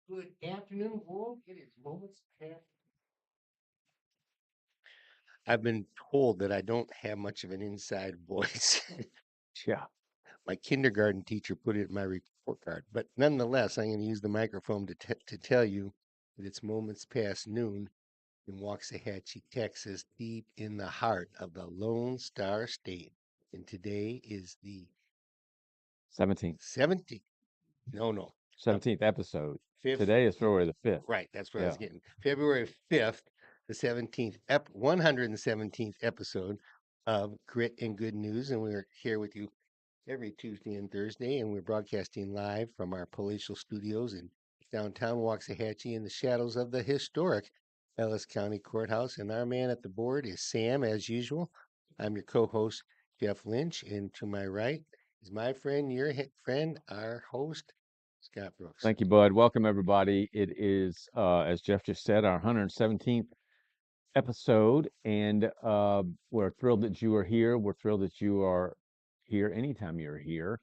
Good afternoon, world. It is moments past. I've been told that I don't have much of an inside voice. Yeah, my kindergarten teacher put it in my report card. But nonetheless, I'm going to use the microphone to tell you that it's moments past noon in Waxahachie, Texas, deep in the heart of the Lone Star State. And today is the 17th, 17th. No, no. uh, 17th episode. Fifth. Today is February the 5th. Right, that's what I was Yeah. getting. February 5th, the 17th, 117th episode of Grit and Good News. And we're here with you every Tuesday and Thursday. And we're broadcasting live from our palatial studios in downtown Waxahachie in the shadows of the historic Ellis County Courthouse. And our man at the board is Sam, as usual. I'm your co host, Jeff Lynch. And to my right is my friend, your friend, our host, Scott Brooks. Thank you, Bud. Welcome, everybody. It is, as Jeff just said, our 117th episode. And we're thrilled that you are here. We're thrilled that you are here anytime you're here.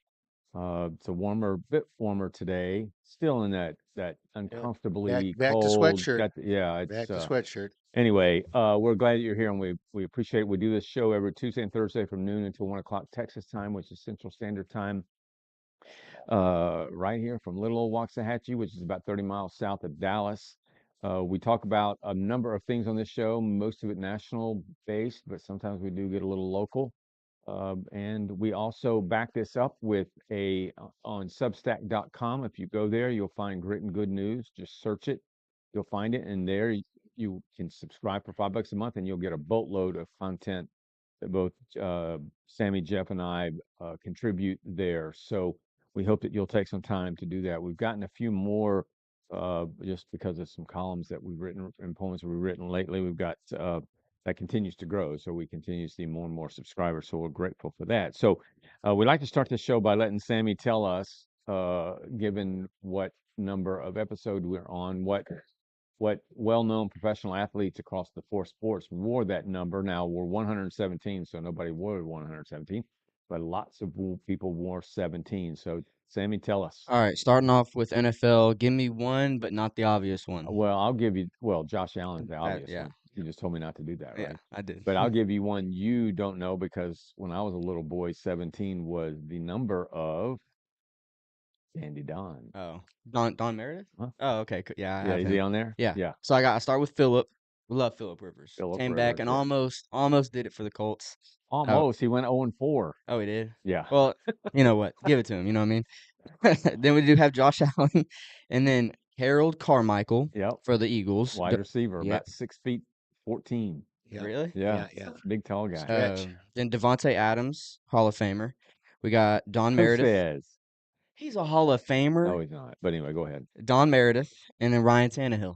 It's a bit warmer today. Still in that Yeah. Back uncomfortably back to cold. sweatshirt. Yeah, Back it's to sweatshirt. anyway, we're glad that you're here and we appreciate it. We do this show every Tuesday and Thursday from noon until 1 o'clock Texas time, which is Central Standard Time. Right here from little old Waxahachie, which is about 30 miles south of Dallas. We talk about a number of things on this show, most of it national based, but sometimes we do get a little local. And we also back this up with on substack.com. If you go there, you'll find Grit and Good News. Just search it. You'll find it. And there you can subscribe for $5 a month and you'll get a boatload of content that both Sammy, Jeff, and I contribute there. So we hope that you'll take some time to do that. We've gotten a few more just because of some columns that we've written and poems we've written lately. We've got that continues to grow, so we continue to see more and more subscribers. So we're grateful for that. So we'd like to start the show by letting Sammy tell us, given what number of episodes we're on, what well-known professional athletes across the four sports wore that number. Now we're 117, so nobody wore 117, but lots of people wore 17. So Sammy, tell us. All right, starting off with NFL. Give me one, but not the obvious one. Well, I'll give you. Well, Josh Allen's the obvious Yeah, one. You just told me not to do that, yeah, right? I did. But I'll give you one you don't know because when I was a little boy, 17 was the number of Dandy Don. Oh, Don Meredith. Huh? Oh, okay. Yeah, I Yeah, have is he him. on there? Yeah. Yeah, So I start with Philip. We love Philip Rivers. Philip Came back Rivers. and Yeah. almost did it for the Colts. Oh, Almost. He went 0 and 4. oh, he did. Yeah. Well, you know what? Give it to him. You know what I mean? Then we do have Josh Allen, and then Harold Carmichael Yep. for the Eagles. Wide receiver, Yeah. about 6 feet 14. Yeah, Really? Yeah. yeah, yeah. Big tall guy. Stretch. Then Devontae Adams, Hall of Famer. We got Don Who Meredith. says? He's a Hall of No, Famer. he's not. But anyway, go ahead. Don Meredith, and then Ryan Tannehill.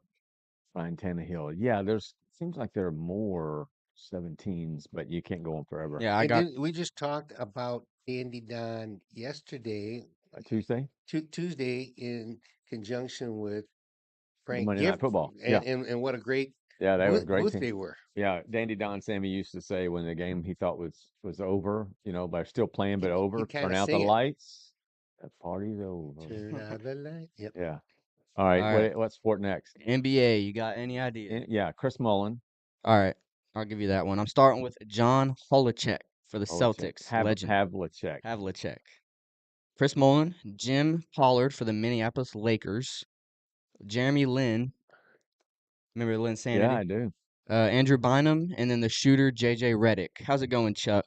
Ryan Tannehill. Yeah, seems like there are more 17s, but you can't go on forever. Yeah, I And got. didn't we just talked about Dandy Don yesterday, Tuesday, Tuesday, in conjunction with the Frank Monday Night Gift, Football. Yeah, and what a great yeah, they were a great booth team. they were. Yeah, Dandy Don Sammy used to say when the game he thought was over, they're still playing but He over. kind Turn of out the sing it. lights. The party's over. Turn out the light. Yep. Yeah. All All right. right, What sport next? NBA. You got any idea? Yeah, Chris Mullen. All right, I'll give you that one. I'm starting with John Holacek for the Havlicek. Celtics. Legend. Havlicek. Havlicek. Chris Mullen, Jim Pollard for the Minneapolis Lakers. Jeremy Lin. Remember Lin Yeah, Sanity? I do. Andrew Bynum, and then the shooter JJ Redick. How's it going, Chuck?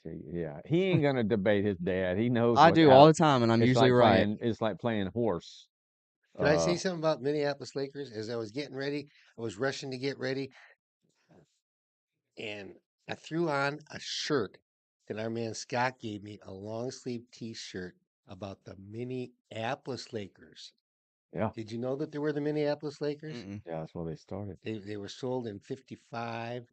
Yeah, he ain't gonna debate his dad. He knows I what do all the time, and I'm usually right. It's like playing horse. Can I say Uh, something about Minneapolis Lakers? As I was getting ready, I was rushing to get ready, and I threw on a shirt that our man Scott gave me, a long sleeve T-shirt about the Minneapolis Lakers. yeah, Did you know that there were the Minneapolis Lakers? Mm-mm. yeah, that's where they started. They were sold in 55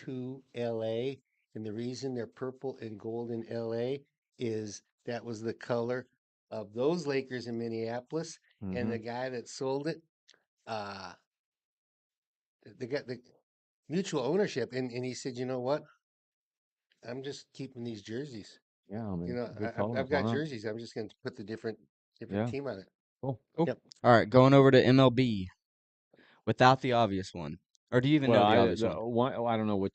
to LA. And the reason they're purple and gold in LA is that was the color of those Lakers in Minneapolis. And Hmm. the guy that sold it, uh, they got the mutual ownership. And he said, you know what? I'm just keeping these jerseys. Yeah, I You mean, know, good I've colors. Why got not? jerseys. I'm just going to put the different Yeah. team on it. Cool. Cool. Yep. All right, going over to MLB without the obvious one. Or do you even Well, know the I obvious the one? one I don't know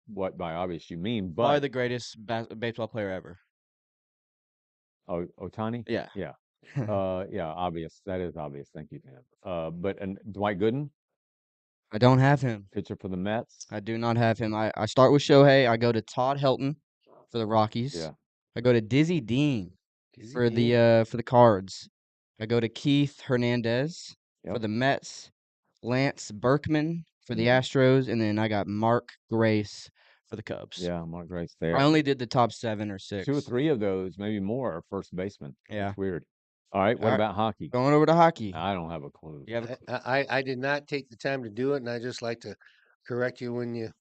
what by obvious you mean, Probably but the greatest baseball player ever. Otani? Yeah. Yeah. Yeah, obvious. That is obvious. Thank you, Dan. But and Dwight Gooden, I don't have him. pitcher for the Mets. I do not have him. I start with Shohei. I go to Todd Helton for the Rockies. Yeah. I go to Dizzy Dean Dizzy for Dean. the Cards. I go to Keith Hernandez for Yep. the Mets. Lance Berkman for the Mhm. Astros, and then I got Mark Grace for the Cubs. Yeah, Mark Grace I there. only did the top 7 or Two or 6. three of those, maybe more, are first baseman. Yeah. That's weird. All right. All What right. about hockey? Going over to hockey. I don't have a clue. You have a I did not take the time to do it, and I just like to correct you when you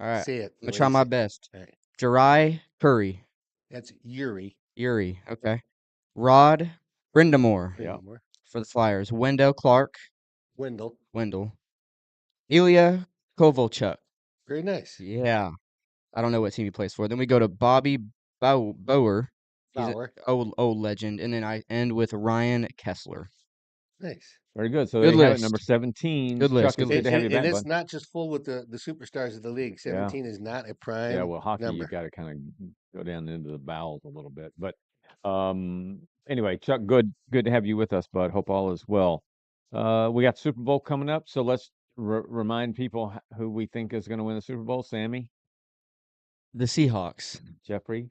All right. say it I'm the gonna way try you my say it. best. All right. Jirai Curry. That's Yuri Yuri. Okay. Rod Brindamore Yeah. Brindamore. for the Flyers. Wendell Clark. Wendell. Wendell. Ilya Kovalchuk. Very nice. Yeah. I don't know what team he plays for. Then we go to Bobby Bauer. He's an Bauer. old legend. And then I end with Ryan Kessler. Nice. Very good. So there Good you have it. Number list. 17. Good list. Chuck, Good it's good And, to list. have and, you and back, it's bud. not just full with the superstars of the league. Yeah. 17 is not a Yeah. prime Well, hockey, you number. got to kind of go down into the bowels a little bit. But anyway, Chuck, good to have you with us, bud. Hope all is well. We got Super Bowl coming up, so let's remind people who we think is going to win the Super Bowl. Sammy, The Seahawks. Jeffrey.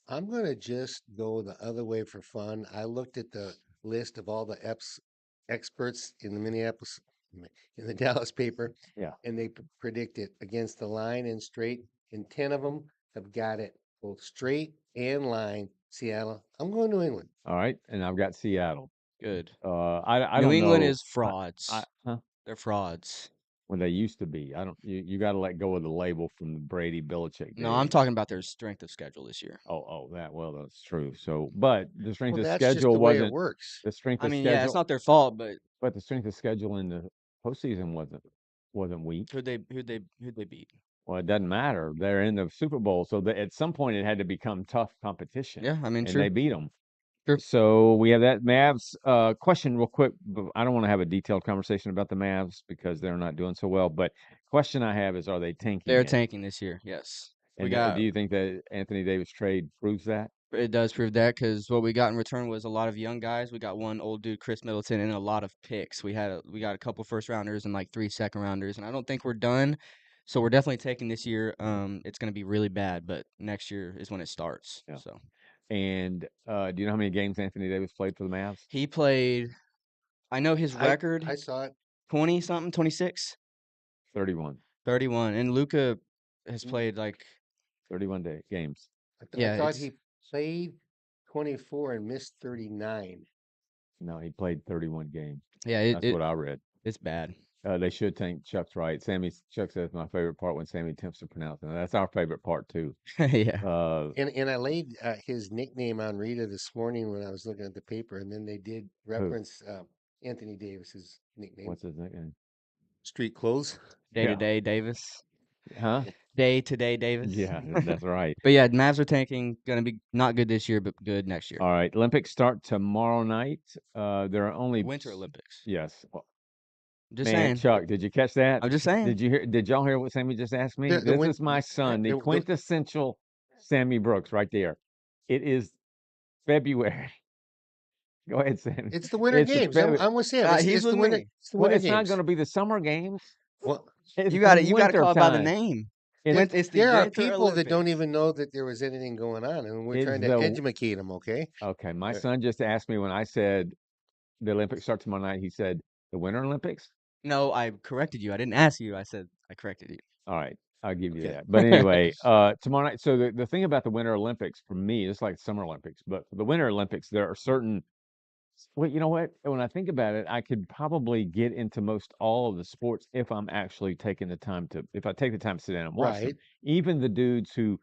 I'm going to just go the other way for fun. I looked at the list of all the experts in the in the Dallas paper, Yeah. and they predict it against the line and straight, and 10 of them have got it both straight and line. Seattle. I'm going New England. All right, and I've got Seattle. Good. I New don't England know. is frauds. Huh? They're frauds. When they used to be. I don't. You got to let go of the label from the Brady Belichick No, I'm days. talking about their strength of schedule this year. That well, that's true. So, but the strength Well, of that's just schedule the way it wasn't works. the strength I of mean, yeah, it's schedule, not their fault, but but the strength of schedule in the postseason wasn't weak. who'd they beat? Well, it doesn't matter. They're in the Super Bowl, so at some point it had to become tough competition, Yeah, I mean, and they true. beat them. True. So we have that Mavs question real quick. But I don't want to have a detailed conversation about the Mavs because they're not doing so well. But question I have is, are they tanking They're it? tanking this year. Yes. We And do got you think that Anthony Davis trade proves that? it does prove that because what we got in return was a lot of young guys. We got one old dude, Chris Middleton, and a lot of picks. We got a couple first rounders and like 3 second rounders, and I don't think we're done. So we're definitely taking this year. It's gonna be really bad, but next year is when it starts. Yeah. So And do you know how many games Anthony Davis played for the Mavs? he played. I know his I record I saw it. 20 something, 26, 31. 31, and Luca has Mm, played like 31 games. I yeah, thought it's he played 24 and missed 39. No, he played 31 games. yeah That's what I read. it's bad. They should tank. Chuck's right. Chuck says my favorite part when Sammy attempts to pronounce it. That's our favorite part too. Yeah. And I laid his nickname on Rita this morning when I was looking at the paper, and then they did Who? reference Anthony Davis's nickname, What's his nickname? Street Clothes. Day to Yeah. day Davis. Huh? Day to day Davis. Yeah, that's right. But yeah, Mavs are tanking. Gonna be not good this year, but good next year. All right. Olympics start tomorrow night. There are only Winter Olympics. yes. Well, Just man, saying. Chuck, did you catch that? I'm just saying. Did y'all hear what Sammy just asked me? The This win, is my son, the the quintessential Sammy Brooks right there. It is February. Go ahead, Sammy. it's the Winter It's Games. February. I'm with Sam. He's It's with the winter. me. It's the Well, Winter it's not Games. going to be the summer games. Well, It's You the gotta winter call it by the time. name. It's It's the there are Winter people that don't Olympics. even know that there was anything going on, and we're it's trying to the educate them. Okay. okay. My Uh, son just asked me when I said the Olympics start tomorrow night. He said the Winter Olympics. No, I corrected you. I didn't ask you. I said I corrected you. All right, I'll give you Okay. that. But anyway, tomorrow night. So the thing about the Winter Olympics for me, it's like Summer Olympics, but for the Winter Olympics, there are certain. Well, you know what? When I think about it, I could probably get into most all of the sports if I'm actually taking the time to. If I take the time to sit down and watch them, Right. even the dudes who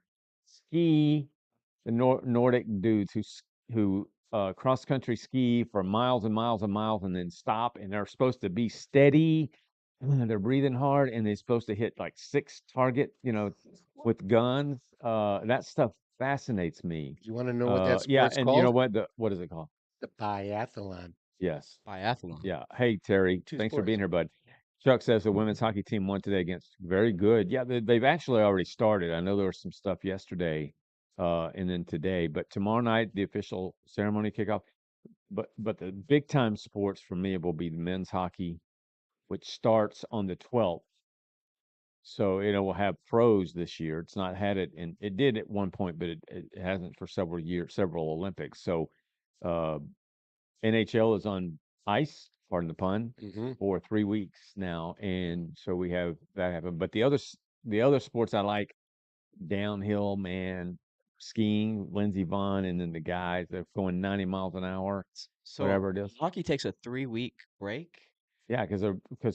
ski, the Nordic dudes who cross country ski for miles and miles and miles and then stop and they're supposed to be steady. They're breathing hard and they're supposed to hit like 6 target, with guns. That stuff fascinates me. You want to know what that Yeah, sport's and you know called? what? What is it called? The biathlon. Yes. Biathlon. Yeah. Hey, Terry, Two thanks for being sports. here, bud. Chuck says the women's hockey team won today against very good. Yeah, they've actually already started. I know there was some stuff yesterday, and then today, but tomorrow night the official ceremony kickoff. But the big time sports for me will be the men's hockey, which starts on the 12th. So it will have pros this year. It's not had it, and it did at one point, but it hasn't for several years, several Olympics. So uh, NHL is on ice, pardon the pun, Mm-hmm. for 3 weeks now, and so we have that happen. But the other sports I like, downhill, man, skiing, Lindsey Vonn, and then the guys that are going 90 miles an hour, So whatever it is. hockey takes a 3-week break Yeah, because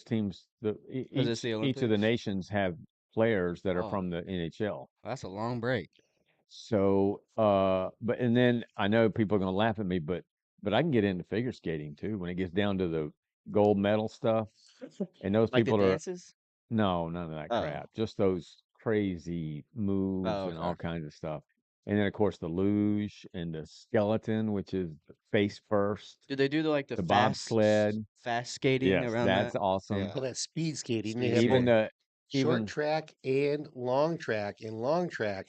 teams, because it's the each of the Olympics. nations have players that are Oh, from the NHL. that's a long break. So, but and then I know people are gonna laugh at me, but I can get into figure skating too when it gets down to the gold medal stuff. And those Like the people are dances? no, none of that Oh. crap. Just those crazy moves Oh, and okay. all kinds of stuff. And then of course the luge and the skeleton, which is the face first, Do they do the the fast bobsled. fast skating Yes, around that's that? awesome. Well, Yeah. that's speed skating. They Speed have Even both skating. the short even track and long track. In long track,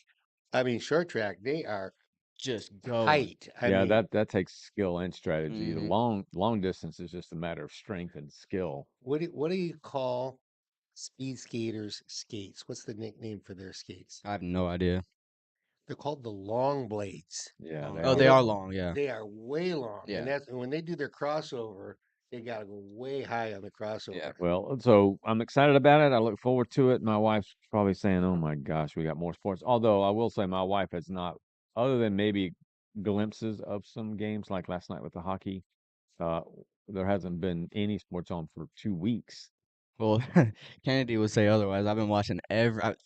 I mean short track, they are Just going. tight. I yeah, mean, that takes skill and strategy. The Mhm. long distance is just a matter of strength and skill. what do you call speed skaters' skates? What's the nickname for their skates? I have no idea. They're called the long blades. Yeah, Long. they Oh, are they They're are long. long, yeah. they are way long, and Yeah. that's when they do their crossover. They got to go way high on the Yeah. crossover. Well, so I'm excited about it. I look forward to it. My wife's probably saying, "Oh my gosh, we got more sports." Although I will say my wife has not, other than maybe glimpses of some games like last night with the hockey, uh, there hasn't been any sports on for 2 weeks. Well, Kennedy would say otherwise. I've been watching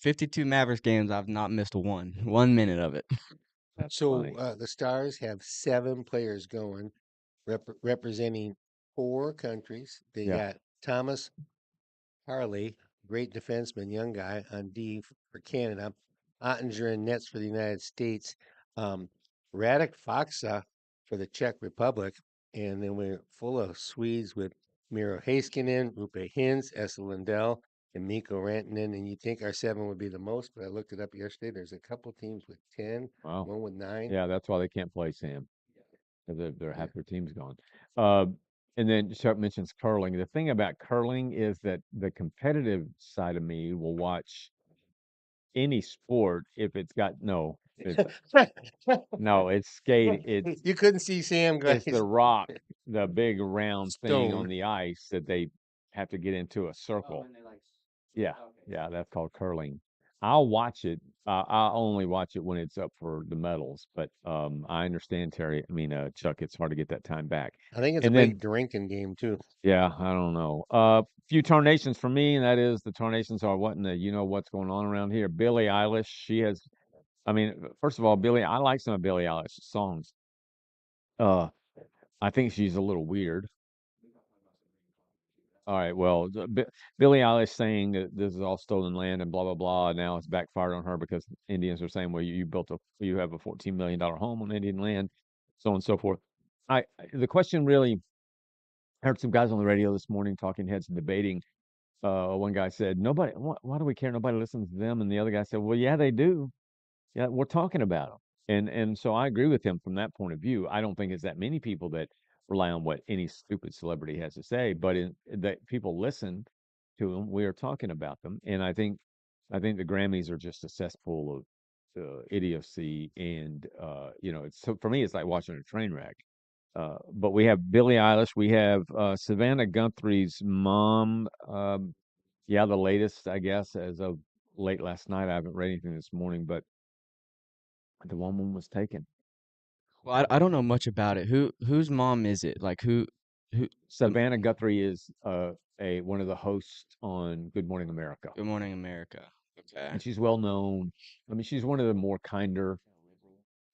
52 Mavericks games. I've not missed one minute of it. That's So funny. the Stars have 7 players going, representing 4 countries. They Yeah. got Thomas Harley, great defenseman, young guy on D for Canada. Ottinger in nets for the United States. Um, Radek Faksa for the Czech Republic. And then we're full of Swedes with Miro Heiskanen, Rupe Hintz, Esa Lindell, and Mikko Rantanen. And you think our 7 would be the most, but I looked it up yesterday. There's a couple teams with 10, Wow. one with 9. Yeah, that's why they can't play Sam because they're Yeah. half their team's gone. Uh, and then Chuck mentions curling. The thing about curling is that the competitive side of me will watch any sport if it's got no, it's no, it's skating. You couldn't see Sam, It's the guys. rock, the big round thing on Stone. the ice that they have to get into a circle. Yeah, yeah, that's called curling. I'll watch it. I'll only watch it when it's up for the medals. But I understand, Terry. I mean, Chuck, it's hard to get that time back. I think it's a And then, big drinking game too. yeah, I don't know. Few Tarnations for me, and that is the Tarnations are what in the you know what's going on around here. Billie Eilish, she has. I mean, first of all, I like some of Billie Eilish's songs. Uh, I think she's a little weird. All right, well, Billie Eilish saying that this is all stolen land and blah blah blah. And now it's backfired on her because Indians are saying, well, you have a $14 million home on Indian land, so on and so forth. The question really, I heard some guys on the radio this morning, talking heads debating. One guy said, nobody, why do we care? Nobody listens to them. And the other guy said, well, yeah, they do. Yeah, we're talking about them. And so I agree with him from that point of view. I don't think it's that many people that rely on what any stupid celebrity has to say, but that people listen to them. We are talking about them, and I think the Grammys are just a cesspool of idiocy, and it's so for me, it's like watching a train wreck. But we have Billie Eilish, we have Savannah Guthrie's mom. Yeah, the latest, I guess, as of late last night. I haven't read anything this morning, but the woman was taken. Well, I don't know much about it. Whose mom is it? Like who m- Savannah Guthrie is a one of the hosts on Good Morning America, Good Morning America. Okay. and she's well known. I mean, she's one of the more kinder.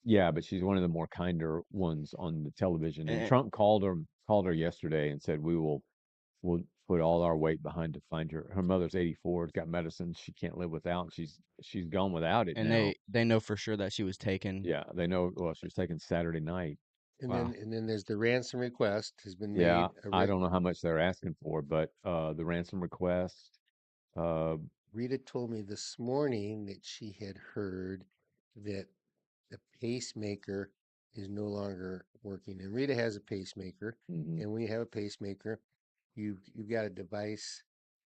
Yeah, but she's one of the more kinder ones on the television. And And, Trump called her yesterday and said, we'll put all our weight behind to find her. Her mother's 84, has got medicine she can't live without. And she's gone without it and now. they know for sure that she was taken. Yeah, they know. Well, she was taken Saturday night. And Wow. then there's the ransom request has been Yeah, made. I don't know how much they're asking for, but the ransom request, uh, Rita told me this morning that she had heard that the pacemaker is no longer working. And Rita has a pacemaker. mhm, And when you have a pacemaker, you've got a device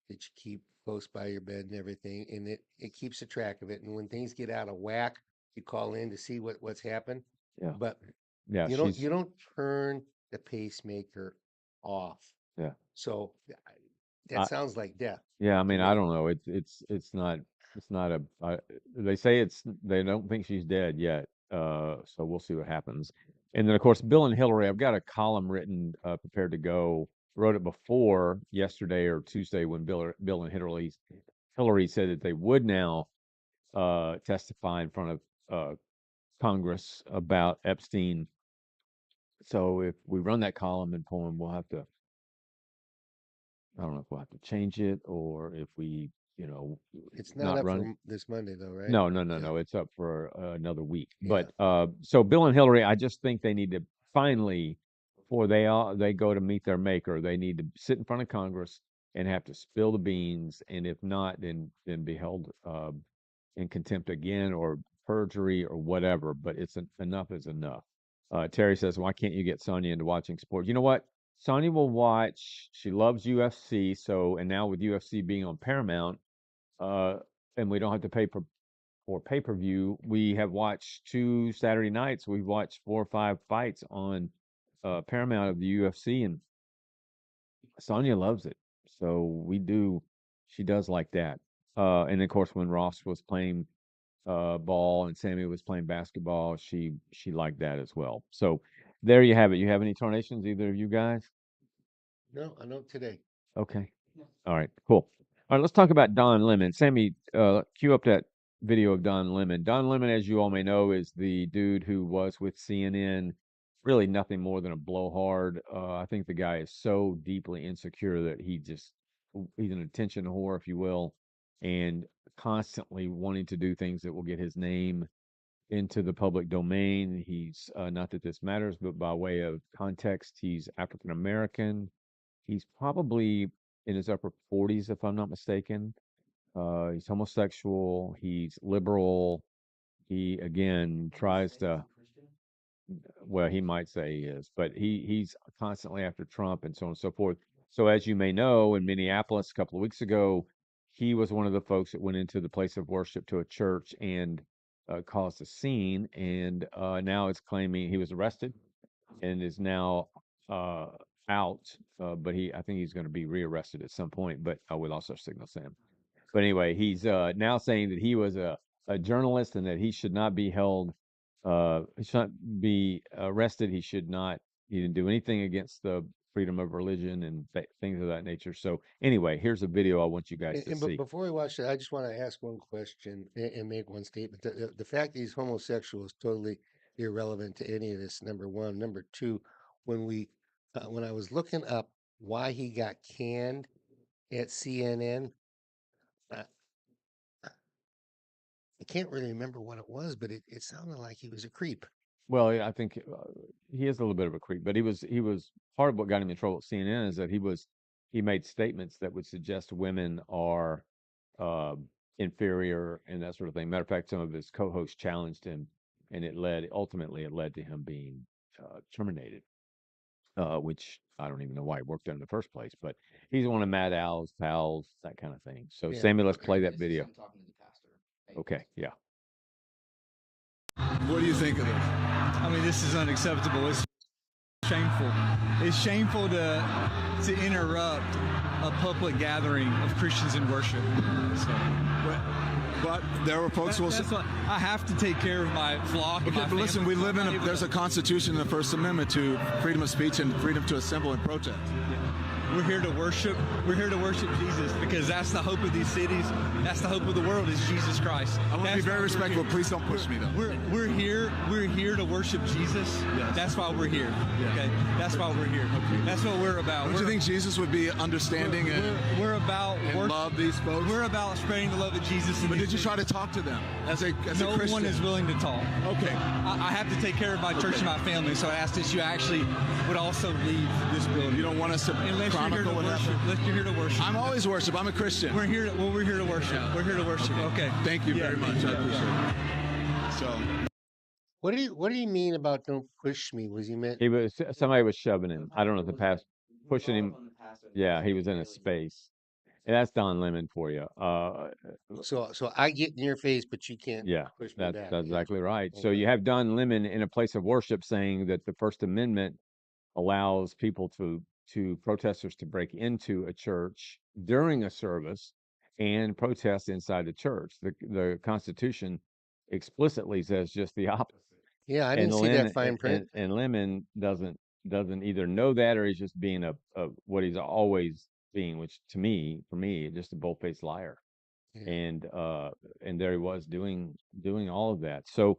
that you keep close by your bed and everything, and it keeps a track of it. And when things get out of whack, you call in to see what's happened. yeah, But yeah, you she's don't turn the pacemaker off. yeah. So that I, sounds like death yeah, I to mean, I me. don't know. It's not a. They say they don't think she's dead yet. So we'll see what happens. And then of course Bill and Hillary. I've got a column written, prepared to go. Wrote it before yesterday or Tuesday when Bill and Hillary said that they would now testify in front of Congress about Epstein. So if we run that column and poem, we'll have to. I don't know if we'll have to change it or if we, you know, It's not not up for run. this Monday though, right? No, no, no, Yeah, no. It's up for another week. yeah. But so Bill and Hillary, I just think they need to finally, before they go to meet their maker, they need to sit in front of Congress and have to spill the beans, and if not, then be held in contempt again or perjury or whatever. But enough is enough. Terry says, "Why can't you get Sonia into watching sports?" You know what? Sonia will watch. She loves UFC. So, and now with UFC being on Paramount, uh, and we don't have to pay for pay-per-view. We have watched 2 Saturday nights. We've watched 4 or 5 fights on Paramount of the UFC, and Sonya loves it. So we do. She does like that. And of course, when Ross was playing ball and Sammy was playing basketball, she liked that as well. So there you have it. You have any Tarnations, either of you guys? No, I know today. Okay. All right, cool. All right, let's talk about Don Lemon. Sammy, cue up that video of Don Lemon. Don Lemon, as you all may know, is the dude who was with CNN, really nothing more than a blowhard. I think the guy is so deeply insecure that he's an attention whore, if you will, and constantly wanting to do things that will get his name into the public domain. He's not that this matters, but by way of context, he's African American. He's probably in his upper 40s, if I'm not mistaken. He's homosexual. He's liberal. He again tries to. Well, he might say he is, but he's constantly after Trump and so on and so forth. So as you may know, in Minneapolis a couple of weeks ago, he was one of the folks that went into the place of worship to a church and caused a scene. And now it's claiming he was arrested and is now uh, out. But I think he's going to be rearrested at some point. But with also Signal Sam. But anyway, he's now saying that he was a journalist and that he should not be held. He should not be arrested. He didn't do anything against the freedom of religion and things of that nature. So anyway, here's a video I want you guys to But see. before we watch that, I just want to ask one question and make one statement. The fact that he's homosexual is totally irrelevant to any of this. Number one. Number two, when I was looking up why he got canned at CNN, I, I can't really remember what it was, but it sounded like he was a creep. Well, yeah, I think he is a little bit of a creep, but he was part of what got him in trouble at CNN is that he made statements that would suggest women are uh, inferior and that sort of thing. Matter of fact, some of his co-hosts challenged him, and ultimately it led to him being terminated. Which I don't even know why he worked there in the first place, but he's one of Matt Al's pals, that kind of thing. So, Yeah. Sammy, let's play that video. Okay, yeah. What do you think of this? I mean, this is unacceptable. It's shameful. It's shameful to interrupt a public gathering of Christians in worship. So, But there were folks who will say, I have to take care of my flock. okay, but listen, we live there's a constitution in the First Amendment to freedom of speech and freedom to assemble and protest. We're here to worship. We're here to worship Jesus because that's the hope of these cities. That's the hope of the world is Jesus Christ. I want to be That's very why we're respectful. here. Please don't push me, though. We're here to worship Jesus. Yes. That's why we're here. Yes. Okay, that's why we're here. Okay. That's what we're about. Don't you think Jesus would be understanding we're about and worship. love these folks? We're about spreading the love of Jesus. But did you try to talk to them as a No Christian? one is willing to talk. Okay. I have to take care of my church and my family, so I asked that you actually would also leave this building. You don't want us to Unless you're here chronicle to what worship. happened? Unless you're here to worship. I'm always worship. I'm a Christian. We're here to worship. Yeah. We're here to worship. Okay. Thank you Yeah, very much. yeah, I appreciate yeah. it. So. What do you mean about don't push me? Was he meant? Somebody was shoving him. I don't know if the past pushing him. Yeah, he was in a space. And that's Don Lemon for you. So I get in your face, but you can't Yeah, push me that's back. that's Yeah. exactly right. So Okay. you have Don Lemon in a place of worship saying that the First Amendment allows people to protesters to break into a church during a service and protest inside the church. The Constitution explicitly says just the opposite. Yeah, I And didn't see that Lemon fine print. and Lemon doesn't either know that or he's just being a what he's always being, which for me, just a bold-faced liar. Yeah. And there he was doing all of that. So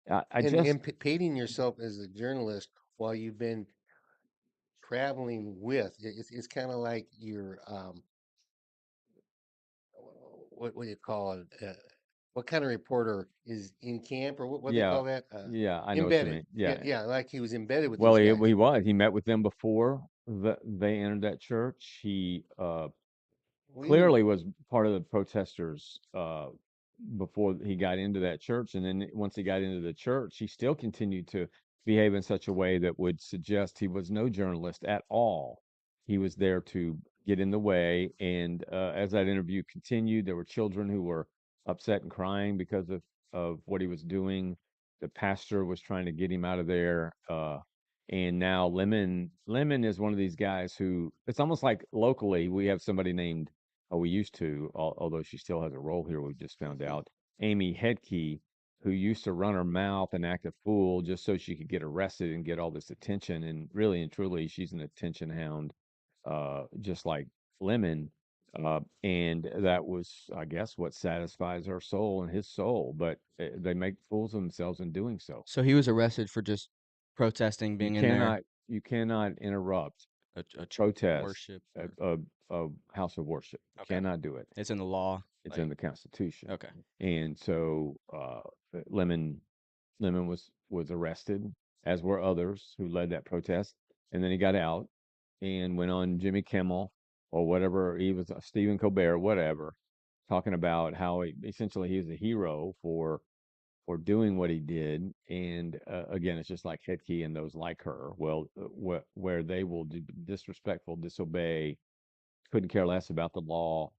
I And just painting yourself as a journalist while you've been traveling with it's kind of like you're what do you call it? What kind of reporter is in camp or what they yeah call that? yeah I know what you Embedded. mean. Yeah, Yeah. yeah, like he was embedded with Well, these he guys. was. He met with them before they entered that church. He clearly was part of the protesters before he got into that church, and then once he got into the church, he still continued to behave in such a way that would suggest he was no journalist at all. He was there to get in the way, and as that interview continued, there were children who were upset and crying because of what he was doing. The pastor was trying to get him out of there. And now Lemon is one of these guys who it's almost like locally we have somebody named we used to, although she still has a role here, we just found out, Amy Hedke, who used to run her mouth and act a fool just so she could get arrested and get all this attention. And really and truly, she's an attention hound, just like Lemon. And that was, I guess, what satisfies her soul and his soul. But they make fools of themselves in doing so. So he was arrested for just protesting, being in there. You cannot interrupt A protest worship. a house of worship. You Okay. cannot do it. It's in the law. It's in the Constitution. Okay. And so Lemon was arrested, as were others who led that protest. And then he got out and went on Jimmy Kimmel or whatever. He was Stephen Colbert, whatever, talking about how essentially he was a hero for doing what he did. And again, it's just like Hetke and those like her. Well, where they will do disrespectful, disobey, couldn't care less about the law,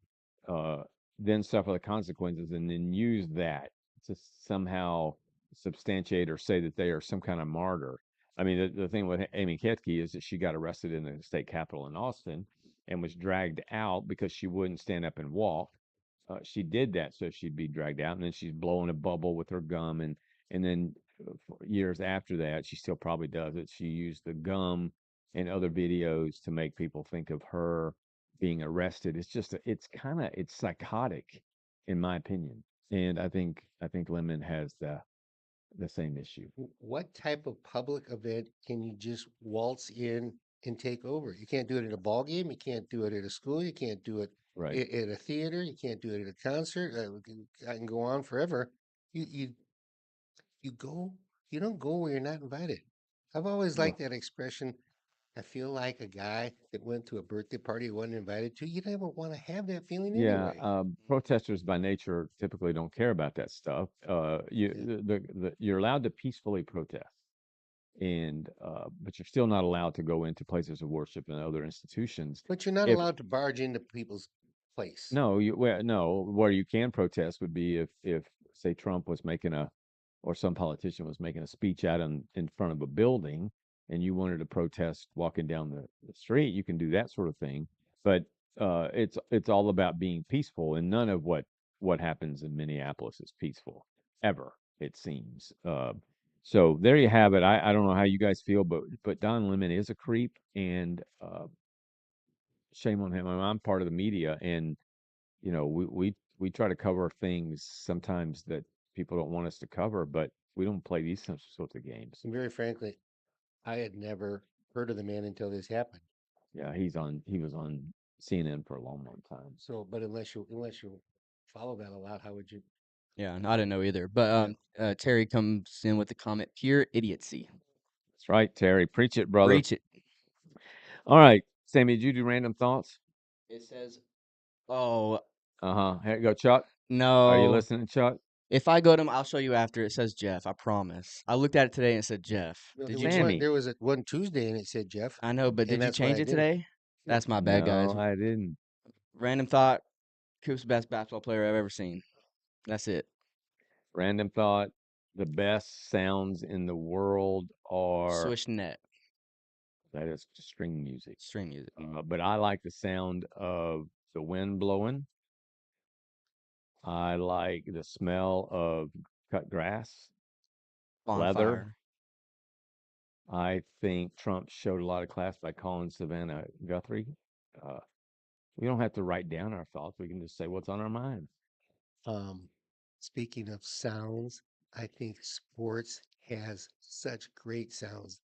then suffer the consequences, and then use that to somehow substantiate or say that they are some kind of martyr. I mean, the thing with Amy Ketke is that she got arrested in the state capitol in Austin and was dragged out because she wouldn't stand up and walk. She did that so she'd be dragged out, and then she's blowing a bubble with her gum, and then years after that, she still probably does it. She used the gum and other videos to make people think of her being arrested. It's just it's psychotic, in my opinion, and I think Lemon has the same issue. What type of public event can you just waltz in and take over? You can't do it at a ball game. You can't do it at a school. You can't do it Right. at a theater. You can't do it at a concert. I can go on forever. You go. You don't go where you're not invited. I've always No. liked that expression. I feel like a guy that went to a birthday party he wasn't invited to. You never want to have that feeling Yeah, anyway. protesters by nature typically don't care about that stuff. You're allowed to peacefully protest, and but you're still not allowed to go into places of worship and other institutions. But you're not If allowed to barge into people's place. no, where you can protest would be if say Trump was making or some politician was making a speech out in front of a building, and you wanted to protest walking down the street, you can do that sort of thing. But it's all about being peaceful, and none of what happens in Minneapolis is peaceful ever, it seems. So there you have it. I don't know how you guys feel, but Don Lemon is a creep, and shame on him. I mean, I'm part of the media, and we try to cover things sometimes that people don't want us to cover, but we don't play these sorts of games. And very frankly, I had never heard of the man until this happened. Yeah, he was on CNN for a long, long time. So, but unless you follow that a lot, how would you? Yeah, I didn't know either. But Terry comes in with the comment, pure idiocy. That's right, Terry. Preach it, brother. Preach it. All right, Sammy, did you do random thoughts? It says, oh, Here you go, Chuck. Are you no. listening, Chuck? If I go to him, I'll show you after. It says Jeff. I promise. I looked at it today and it said Jeff. No, Did there you? was one. Sammy. There was one Tuesday, and it said Jeff, I know, but and did you that's why change I it did it. today? That's my bad, guys. No, I didn't. Random thought. Coop's best basketball player I've ever seen. That's it. Random thought. The best sounds in the world are Swish net. that is string music. String music. But I like the sound of the wind blowing. I like the smell of cut grass, leather. Bonfire. I think Trump showed a lot of class by calling Savannah Guthrie. Uh, we don't have to write down our thoughts. We can just say what's on our mind. Um, Speaking of sounds, I think sports has such great sounds.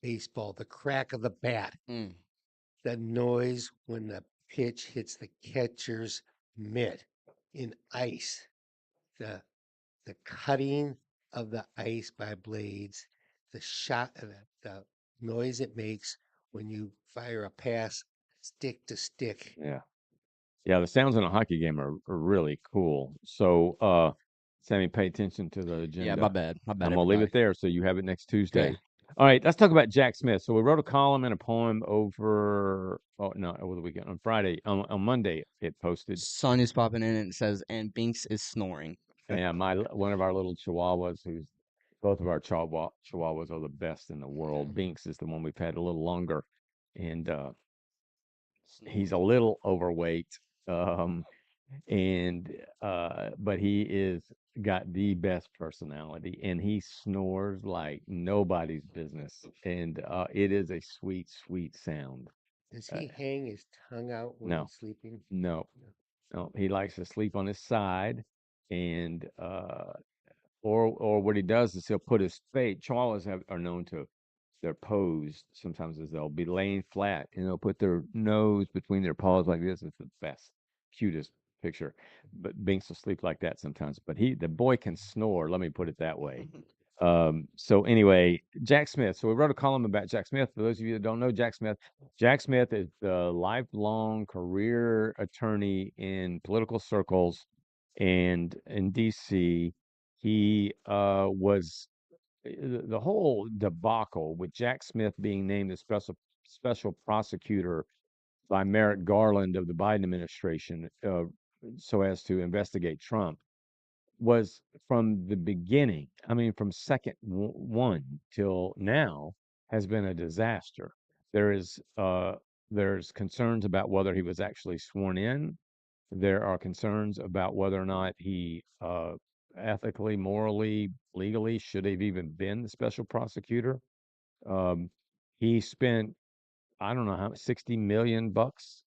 Baseball, the crack of the bat, Mm. the noise when the pitch hits the catcher's mitt in ice, the the cutting of the ice by blades, the shot, the noise it makes when you fire a pass stick to stick. Yeah. Yeah, the sounds in a hockey game are really cool. So, Sammy, pay attention to the Yeah, agenda. my bad. My bad, I'm gonna leave everybody. it there so you have it next Tuesday. Okay. All right, let's talk about Jack Smith. So we wrote a column and a poem over over the weekend on Friday. On Monday it posted. Sun is popping in and it says, and Binks is snoring. And one of our little chihuahuas, who's both of our chihuahuas are the best in the world. Binks is the one we've had a little longer, and he's a little overweight. Um, and but he is got the best personality, and he snores like nobody's business, and it is a sweet, sweet sound. Does Uh, he hang his tongue out when no, he's sleeping? no, No. no. He likes to sleep on his side, and or what he does is he'll put his face. Chihuahuas are known to they're posed sometimes as they'll be laying flat and they'll put their nose between their paws like this. It's the best, cutest picture. But Binks will sleep like that sometimes. But the boy can snore. Let me put it that way. So anyway, Jack Smith. So we wrote a column about Jack Smith. For those of you that don't know Jack Smith is the lifelong career attorney in political circles and in DC. He was the whole debacle with Jack Smith being named the special prosecutor by Merrick Garland of the Biden administration, so as to investigate Trump, was from the beginning. I mean, from second one till now, has been a disaster. There is there's concerns about whether he was actually sworn in. There are concerns about whether or not he ethically, morally, legally should have even been the special prosecutor. Um, he spent, I don't know how, 60 million bucks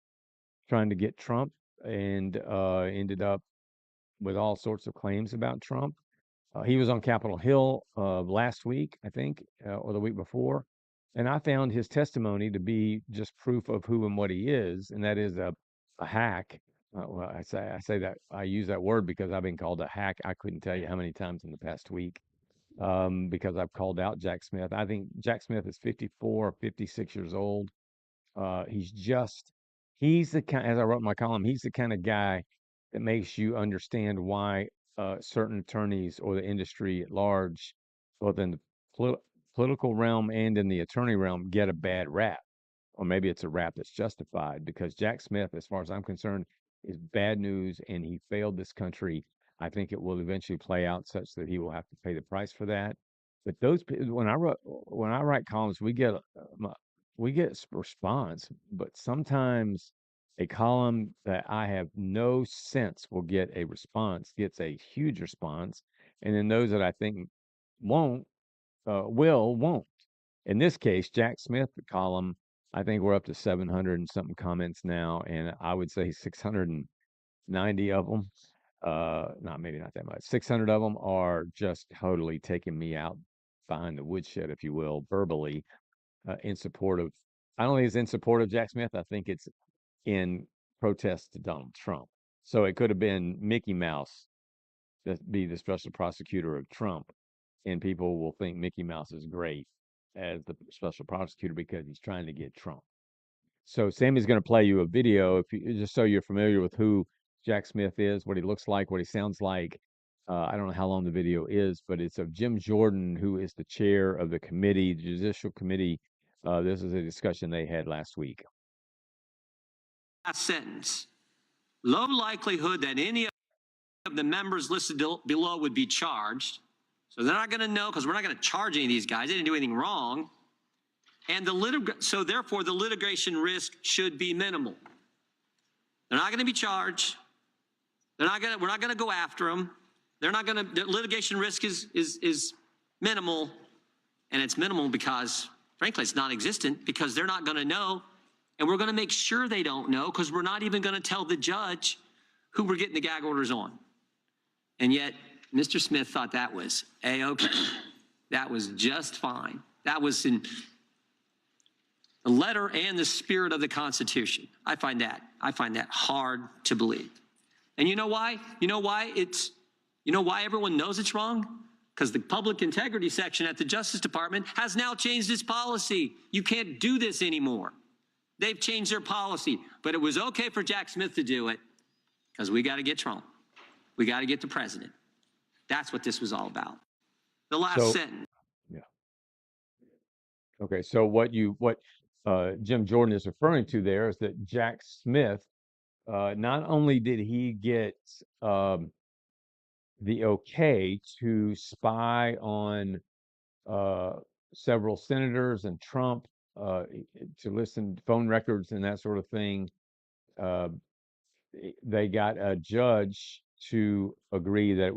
trying to get Trump, and ended up with all sorts of claims about Trump. He was on Capitol Hill last week, I think, or the week before, and I found his testimony to be just proof of who and what he is, and that is a hack. Well, I say that I use that word because I've been called a hack. I couldn't tell you how many times in the past week, because I've called out Jack Smith. I think Jack Smith is 54 or 56 years old. He's just, he's the kind, as I wrote in my column, he's the kind of guy that makes you understand why certain attorneys or the industry at large, both in the political realm and in the attorney realm, get a bad rap. Or maybe it's a rap that's justified, because Jack Smith, as far as I'm concerned, is bad news, and he failed this country. I think it will eventually play out such that he will have to pay the price for that. But when I write columns, we get response, but sometimes a column that I have no sense will get a response gets a huge response, and then those that I think won't won't. In this case, Jack Smith, the column I think we're up to 700 and something comments now, and I would say 690 of them, maybe not that much, 600 of them are just totally taking me out behind the woodshed, if you will, verbally, in support of, I don't think it's in support of Jack Smith. I think it's in protest to Donald Trump. So it could have been Mickey Mouse that be the special prosecutor of Trump, and people will think Mickey Mouse is great as the special prosecutor because he's trying to get Trump. So Sammy's going to play you a video, if you, just so you're familiar with who Jack Smith is, what he looks like, what he sounds like. I don't know how long the video is, but it's of Jim Jordan, who is the chair of the committee, the Judicial Committee. This is a discussion they had last week. Last sentence. Low likelihood that any of the members listed below would be charged. So they're not going to know because we're not going to charge any of these guys. They didn't do anything wrong. And so therefore the litigation risk should be minimal. They're not going to be charged. We're not going to go after them. The litigation risk is minimal. And it's minimal because, frankly, it's non-existent because they're not going to know. And we're going to make sure they don't know because we're not even going to tell the judge who we're getting the gag orders on. And yet, Mr. Smith thought that was A-okay. That was just fine. That was in the letter and the spirit of the Constitution. I find that hard to believe. And you know why? You know why everyone knows it's wrong? Because the public integrity section at the Justice Department has now changed its policy. You can't do this anymore. They've changed their policy. But it was okay for Jack Smith to do it because we got to get Trump. We got to get the president. That's what this was all about. The last sentence. Yeah. Okay. So what Jim Jordan is referring to there is that Jack Smith, not only did he get the okay to spy on several senators and Trump, to listen to phone records and that sort of thing, they got a judge to agree that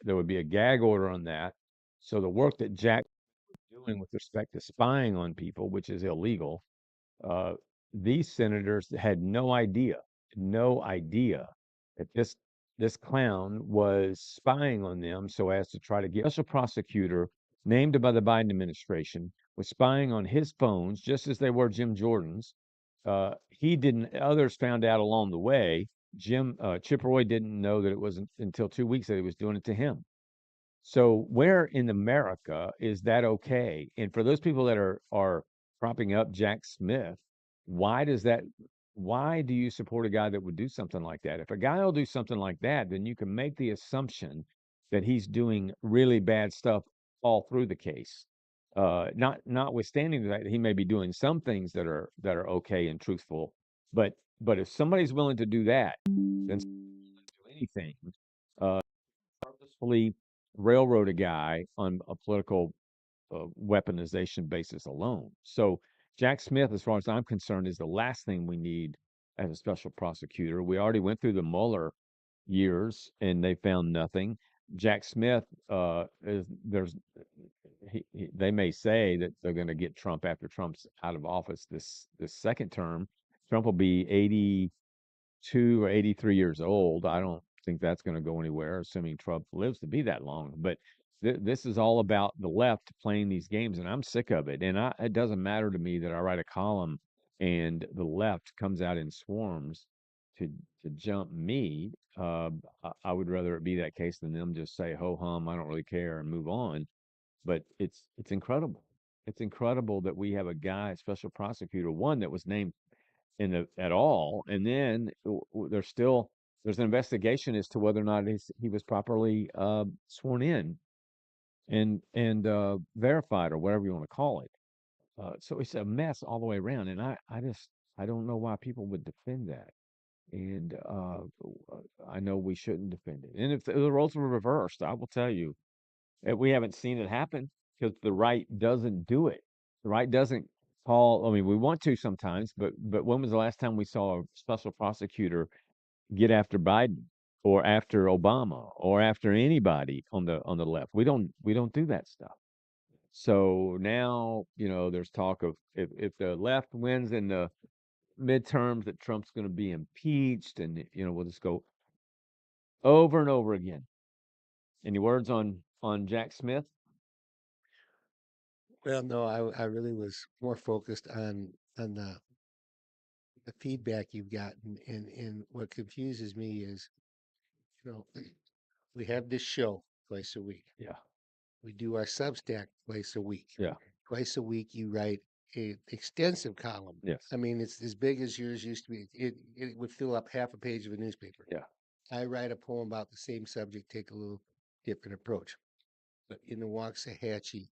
there would be a gag order on that. So the work that Jack was doing with respect to spying on people, which is illegal, these senators had no idea that this clown was spying on them so as to try to get a special prosecutor named by the Biden administration was spying on his phones just as they were Jim Jordan's. Others found out along the way. Chip Roy didn't know that it wasn't until 2 weeks that he was doing it to him. So where in America is that okay? And for those people that are propping up Jack Smith, why do you support a guy that would do something like that? If a guy will do something like that, then you can make the assumption that he's doing really bad stuff all through the case. Notwithstanding the fact that he may be doing some things that are okay and truthful, but if somebody's willing to do that, then do anything, purposefully railroad a guy on a political weaponization basis alone. So Jack Smith, as far as I'm concerned, is the last thing we need as a special prosecutor. We already went through the Mueller years and they found nothing. Jack Smith, they may say that they're going to get Trump after Trump's out of office this second term. Trump will be 82 or 83 years old. I don't think that's going to go anywhere, assuming Trump lives to be that long. But this is all about the left playing these games, and I'm sick of it. And it doesn't matter to me that I write a column and the left comes out in swarms to jump me. I would rather it be that case than them just say ho hum, I don't really care, and move on. But it's incredible. It's incredible that we have a guy, a special prosecutor, one that was named at all, and then there's an investigation as to whether or not he was properly sworn in and verified, or whatever you want to call it. So it's a mess all the way around, and I don't know why people would defend that. And I know we shouldn't defend it. And if the roles were reversed, I will tell you, we haven't seen it happen because the right doesn't do it. The right doesn't call. I mean, we want to sometimes, but when was the last time we saw a special prosecutor get after Biden or after Obama or after anybody on the left? We don't do that stuff. So now, there's talk of if the left wins in the midterms, that Trump's going to be impeached, and we'll just go over and over again. Any words on Jack Smith? Well, no, I really was more focused on the feedback you've gotten, and what confuses me is, you know, we have this show twice a week. Yeah. We do our Substack twice a week. Yeah. Twice a week, you write a extensive column. Yes. I mean, it's as big as yours used to be. It would fill up half a page of a newspaper. Yeah. I write a poem about the same subject, take a little different approach. But in the Waxahachie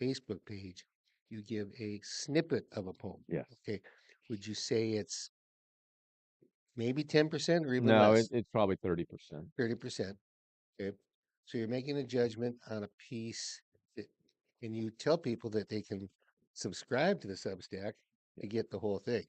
Facebook page, you give a snippet of a poem. Yes. Okay. Would you say it's maybe 10% or even No, less? it's probably 30%. 30%. Okay. So you're making a judgment on a piece that, and you tell people that they can subscribe to the Substack to get the whole thing.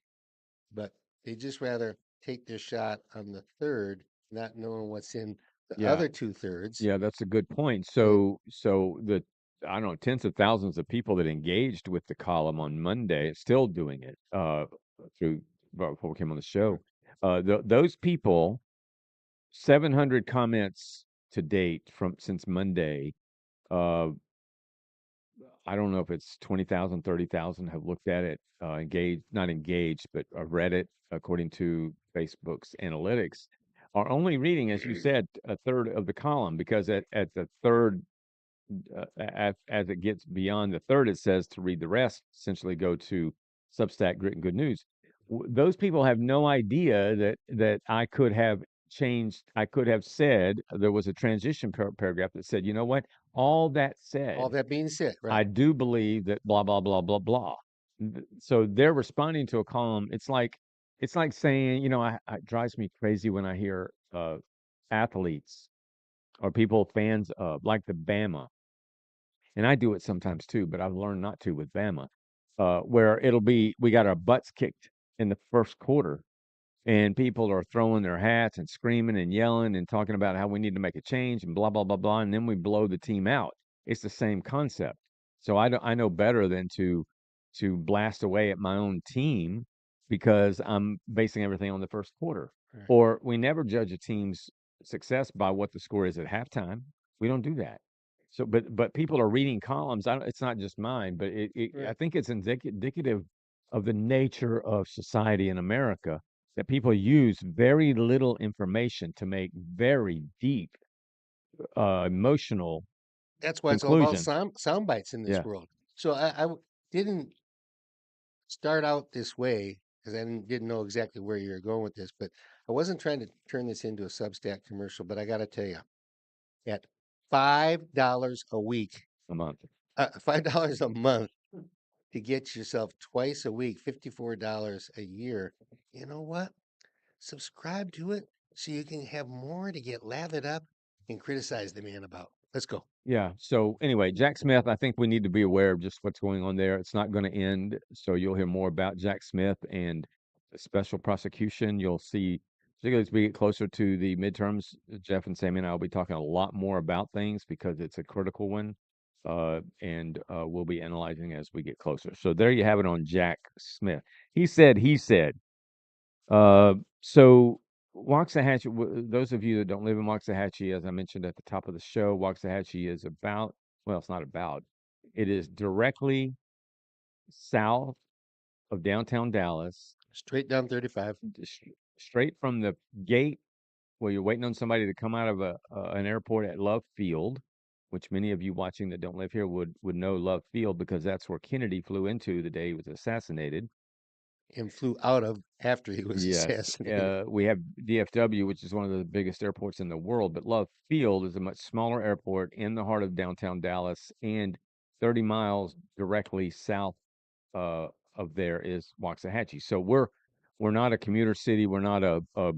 But they just rather take their shot on the third, not knowing what's in the Yeah. other 2/3. Yeah, that's a good point. Okay. So the I don't know, tens of thousands of people that engaged with the column on Monday, still doing it through before we came on the show. Those people, 700 comments to date since Monday. Uh, I don't know if it's 20,000, 30,000 have looked at it, not engaged, but read it according to Facebook's analytics. Are only reading, as you said, a third of the column, because at the third, as it gets beyond the third, it says to read the rest, essentially go to Substack Grit and Good News. Those people have no idea that I could have changed. I could have said there was a transition paragraph that said, you know what? All that said, All that being said, I right? do believe that blah blah blah blah blah. So they're responding to a column. It's like saying, it drives me crazy when I hear athletes or people fans of, like the Bama, and I do it sometimes too, but I've learned not to with Bama, where it'll be we got our butts kicked in the first quarter, and people are throwing their hats and screaming and yelling and talking about how we need to make a change and blah blah blah blah, and then we blow the team out. It's the same concept. So I know better than to blast away at my own team because I'm basing everything on the first quarter. Right. Or we never judge a team's success by what the score is at halftime. We don't do that. So, but people are reading columns. It's not just mine, but I Right. think it's indicative of the nature of society in America, that people use very little information to make very deep, emotional That's why it's all about conclusions. sound bites in this Yeah. world. So didn't start out this way because I didn't know exactly where you were going with this, but I wasn't trying to turn this into a Substack commercial. But I got to tell you, at $5 a week, A month. $5 a month to get yourself twice a week, $54 a year. You know what? Subscribe to it so you can have more to get lathered up and criticize the man about. Let's go. Yeah. So anyway, Jack Smith, I think we need to be aware of just what's going on there. It's not going to end. So you'll hear more about Jack Smith and the special prosecution. You'll see, particularly as we get closer to the midterms, Jeff and Sammy and I will be talking a lot more about things because it's a critical one. And we'll be analyzing as we get closer. So there you have it on Jack Smith. He said, so Waxahachie, those of you that don't live in Waxahachie, as I mentioned at the top of the show, Waxahachie is it's not about, it is directly south of downtown Dallas, Straight down 35. straight from the gate where you're waiting on somebody to come out of an airport at Love Field, which many of you watching that don't live here would know Love Field because that's where Kennedy flew into the day he was assassinated. And flew out of after he was Yes, assassinated. we have DFW, which is one of the biggest airports in the world, but Love Field is a much smaller airport in the heart of downtown Dallas, and 30 miles directly south of there is Waxahachie. So we're not a commuter city. We're not a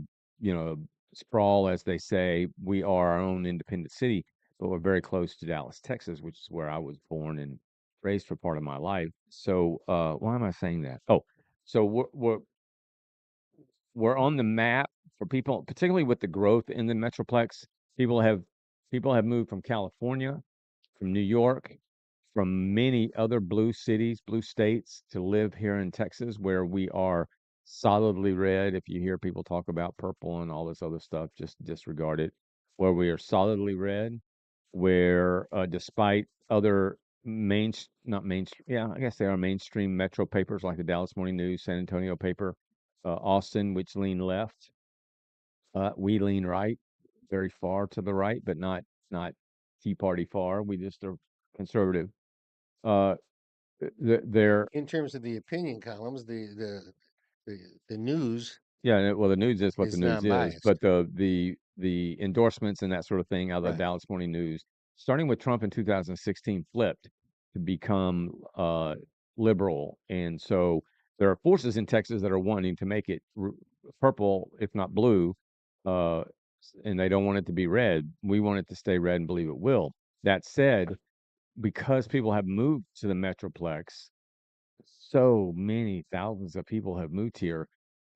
sprawl, as they say. We are our own independent city, but we're very close to Dallas, Texas, which is where I was born and raised for part of my life. So why am I saying that? Oh, so we're on the map for people, particularly with the growth in the Metroplex. People have moved from California, from New York, from many other blue cities, blue states to live here in Texas, where we are solidly red. If you hear people talk about purple and all this other stuff, just disregard it. Where we are solidly red, where despite other not mainstream, yeah, I guess they are mainstream metro papers like the Dallas Morning News, San Antonio paper, Austin, which lean left, we lean right, very far to the right, but not Tea Party far. We just are conservative. Uh, they're In terms of the opinion columns, the news Yeah, well, the news is what the is news is, but non-biased, the endorsements and that sort of thing out of the right? Dallas Morning News, starting with Trump in 2016, flipped to become liberal, and so there are forces in Texas that are wanting to make it purple, if not blue, uh, and they don't want it to be red. We want it to stay red and believe it will. That said, because people have moved to the Metroplex, so many thousands of people have moved here.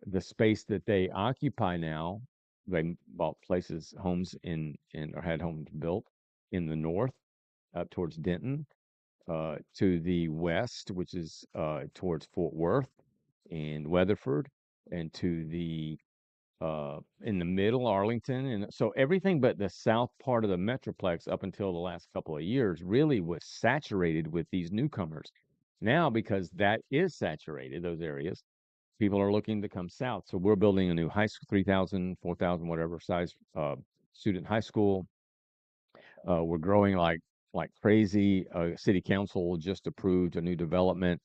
The space that they occupy now, they bought places, homes or had homes built in the north, up towards Denton, to the west, which is towards Fort Worth and Weatherford, and to the in the middle, Arlington, and so everything but the south part of the Metroplex up until the last couple of years really was saturated with these newcomers. Now, because that is saturated, those areas, people are looking to come south. So we're building a new high school, 3,000, 4,000, whatever size student high school. We're growing like crazy. City Council just approved a new development